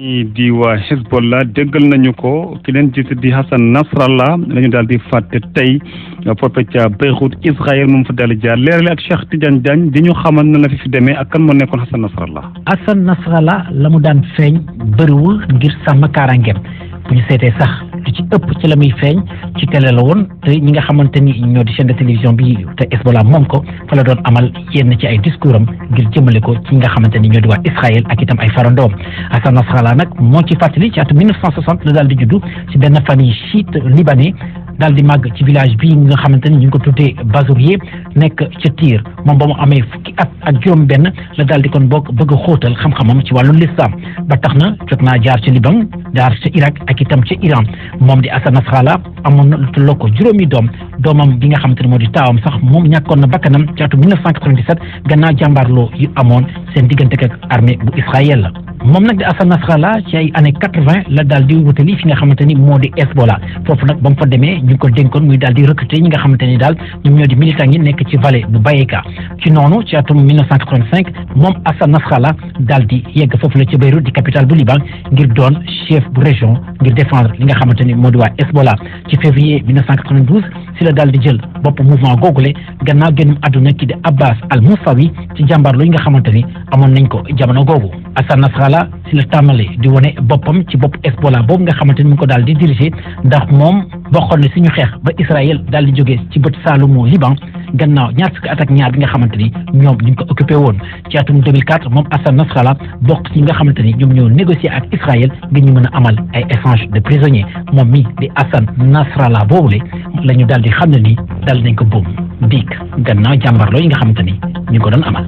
ñii di waa Hezbollah déggal nañu ko ki leen jiite di Hassan Nasrallah la ñu daal di fàtte tey foofe ca Beyrouth Israël moom fa daal di jaar leerale ak Cheikh Tidiane Diagne di ñu xamal na la fi demee ak kan moo nekkoon Hassan Nasrallah. Hassan Nasrallah la mu daan feeñ bëriwul ngir sàmm kaaraangeem bu ñu seetee sax lu ci ëpp ci la muy feeñ ci télé la woon te ñi nga xamante ni ñoo di chaîne de télévision bi te Hezbollah moom ko fa la doon amal yenn ci ay discours am ngir jëmale ko ci nga xamante ni ñoo di waa Israël ak itam ay farandoom Hassan Nasrallah nag moo ci fàttali ci atum 1960 la daal di juddu ci benn famille chiite libanais daal di màgg ci village bii nga xamante ni ñu ngi ko tuddee Bazourier nekk ca Tyr moom ba mu amee fukki at ak juróom-benn la daal di kon bokk bëgg a xóotal xam-xamam ci wàllu lislaam ba tax na jot naa jaar ci Liban jaar ca Irak ak itam ca Iran moom di Hassan Nasrallah amoon na lu tolloo ko juróomi doomam bi nga xamante ne moo di taawam sax moom ñàkkoon na bakkanam ci atum 1997 gannaaw jàmbaarloo yu amoon seen diggante ak armée bu Israël la. moom nag di Hassan Nasrallah ci ay années 80 la daal di wutali fi nga xamante ni moo di Hezbollah foofu nag ba mu fa demee ñu ngi ko dénkoon muy daal di recruter ñi nga xamante ni daal ñoom ñoo di militants yi nekk ci vallée bu Bayeka ci noonu ci atum 1985 moom Hassan Nasrallah daal di yegg foofu la ci Beyrouth di capitale bu Liban ngir doon chef bu région ngir défendre li nga xamante ni moo di waa Hezbollah ci février 1992 si la daal di jël bopp mouvement googule gannaaw génnum àdduna ki di Abbas al-Moussawi ci jàmbaarloo yi nga xamante ni amoon nañ ko jamono googu Hassan Nasrallah si la tàmmale di wane boppam ci bopp Hezbollah boobu nga xamante ni mu ko daal di diriger ndax moom bokkoon ne suñu xeex ba Israël daal di jógee ci bët saalumu Liban gannaaw ñaar fukki at ak ñaar bi nga xamante ni ñoom ñu ngi ko occupé woon ci atum 2004 moom Hassan Nasrallah bokk ci nga xamante ni ñoom ñoo négocier ak Israël ngir ñu mën a amal ay échange de prisonniers moom mi di Hassan Nasrallah boobule la ñu daal di xam ne ni daal nañ ko boom biig gannaaw jàmbarloo yi nga xamante ni ñu ko doon amal.